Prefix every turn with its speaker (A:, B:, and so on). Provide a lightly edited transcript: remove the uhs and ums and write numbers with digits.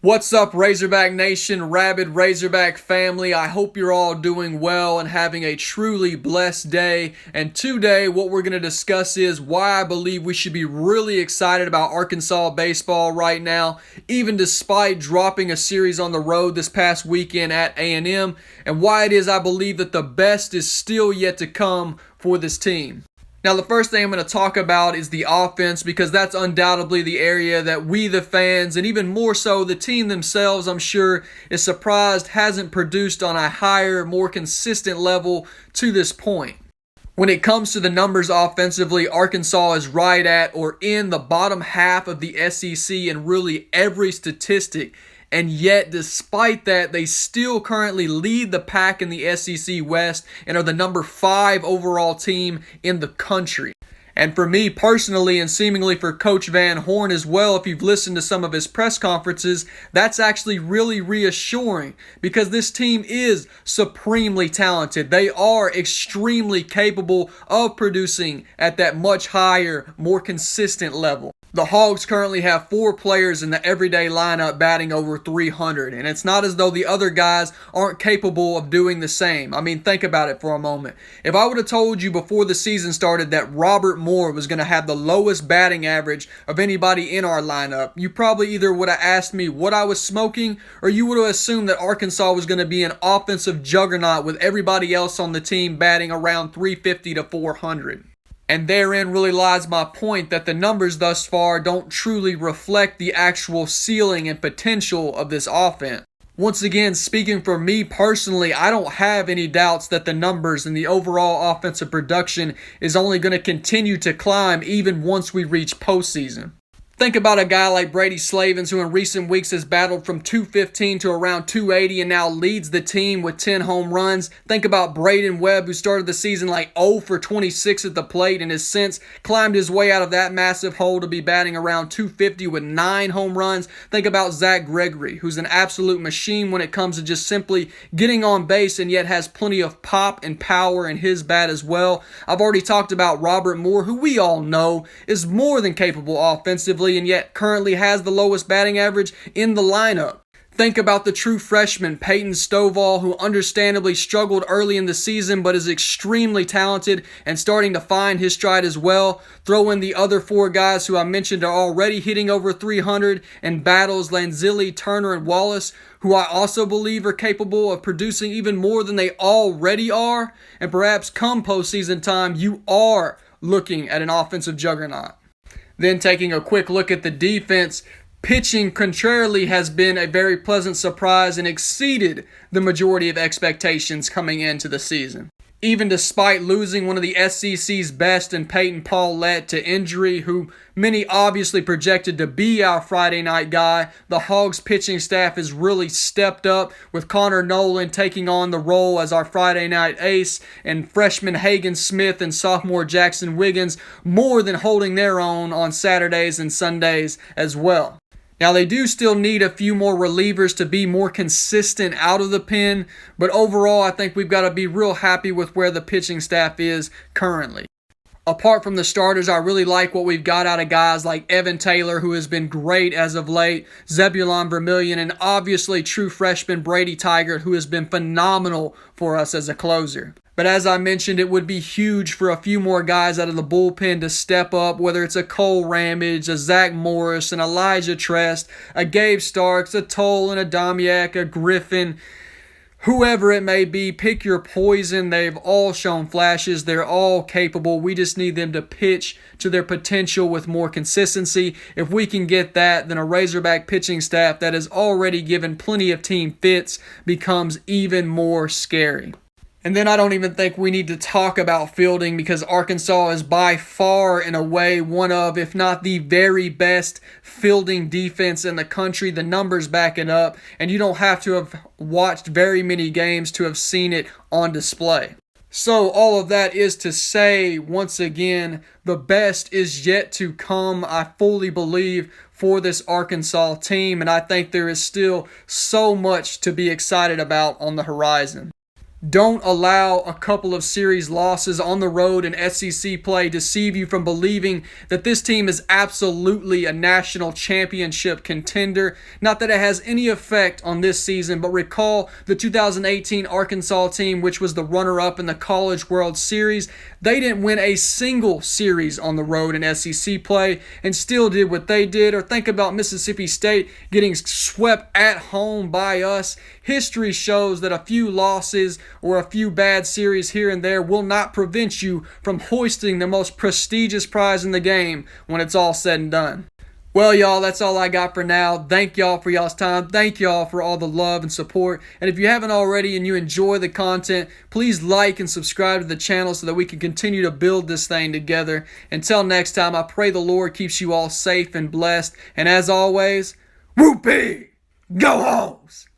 A: What's up, Razorback Nation, rabid Razorback family? I hope you're all doing well and having a truly blessed day. And today, what we're going to discuss is why I believe we should be really excited about Arkansas baseball right now, even despite dropping a series on the road this past weekend at A&M, and why it is I believe that the best is still yet to come for this team. Now, the first thing I'm going to talk about is the offense, because that's undoubtedly the area that we, the fans, and even more so the team themselves, I'm sure, is surprised hasn't produced on a higher, more consistent level to this point. When it comes to the numbers offensively, Arkansas is right at or in the bottom half of the SEC in really every statistic. And yet, despite that, they still currently lead the pack in the SEC West and are the number 5 overall team in the country. And for me personally, and seemingly for Coach Van Horn as well, if you've listened to some of his press conferences, that's actually really reassuring because this team is supremely talented. They are extremely capable of producing at that much higher, more consistent level. The Hogs currently have 4 players in the everyday lineup batting over 300, and it's not as though the other guys aren't capable of doing the same. I mean, think about it for a moment. If I would have told you before the season started that Robert Moore was going to have the lowest batting average of anybody in our lineup, you probably either would have asked me what I was smoking, or you would have assumed that Arkansas was going to be an offensive juggernaut with everybody else on the team batting around 350 to 400. And therein really lies my point that the numbers thus far don't truly reflect the actual ceiling and potential of this offense. Once again, speaking for me personally, I don't have any doubts that the numbers and the overall offensive production is only going to continue to climb even once we reach postseason. Think about a guy like Brady Slavens, who in recent weeks has battled from 215 to around 280 and now leads the team with 10 home runs. Think about Braden Webb, who started the season like 0 for 26 at the plate and has since climbed his way out of that massive hole to be batting around 250 with 9 home runs. Think about Zach Gregory, who's an absolute machine when it comes to just simply getting on base and yet has plenty of pop and power in his bat as well. I've already talked about Robert Moore, who we all know is more than capable offensively and yet currently has the lowest batting average in the lineup. Think about the true freshman Peyton Stovall, who understandably struggled early in the season but is extremely talented and starting to find his stride as well. Throw in the other 4 guys who I mentioned are already hitting over 300 and battles Lanzilli, Turner, and Wallace, who I also believe are capable of producing even more than they already are. And perhaps come postseason time, you are looking at an offensive juggernaut. Then taking a quick look at the defense, pitching contrarily has been a very pleasant surprise and exceeded the majority of expectations coming into the season. Even despite losing one of the SEC's best in Peyton Paulette to injury, who many obviously projected to be our Friday night guy, the Hogs pitching staff has really stepped up, with Connor Nolan taking on the role as our Friday night ace, and freshman Hagen Smith and sophomore Jackson Wiggins more than holding their own on Saturdays and Sundays as well. Now, they do still need a few more relievers to be more consistent out of the pen, but overall, I think we've got to be real happy with where the pitching staff is currently. Apart from the starters, I really like what we've got out of guys like Evan Taylor, who has been great as of late, Zebulon Vermillion, and obviously true freshman Brady Tygart, who has been phenomenal for us as a closer. But as I mentioned, it would be huge for a few more guys out of the bullpen to step up, whether it's a Cole Ramage, a Zach Morris, an Elijah Trest, a Gabe Starks, a Toll, and a Damiak, a Griffin. Whoever it may be, pick your poison. They've all shown flashes. They're all capable. We just need them to pitch to their potential with more consistency. If we can get that, then a Razorback pitching staff that has already given plenty of team fits becomes even more scary. And then I don't even think we need to talk about fielding, because Arkansas is by far and away one of, if not the very best fielding defense in the country. The numbers back it up, and you don't have to have watched very many games to have seen it on display. So all of that is to say, once again, the best is yet to come, I fully believe, for this Arkansas team, and I think there is still so much to be excited about on the horizon. Don't allow a couple of series losses on the road in SEC play deceive you from believing that this team is absolutely a national championship contender. Not that it has any effect on this season, but recall the 2018 Arkansas team, which was the runner-up in the College World Series. They didn't win a single series on the road in SEC play and still did what they did. Or think about Mississippi State getting swept at home by us. History shows that a few losses or a few bad series here and there will not prevent you from hoisting the most prestigious prize in the game when it's all said and done. Well, y'all, that's all I got for now. Thank y'all for y'all's time. Thank y'all for all the love and support. And if you haven't already and you enjoy the content, please like and subscribe to the channel so that we can continue to build this thing together. Until next time, I pray the Lord keeps you all safe and blessed. And as always, whoopee! Go Homes!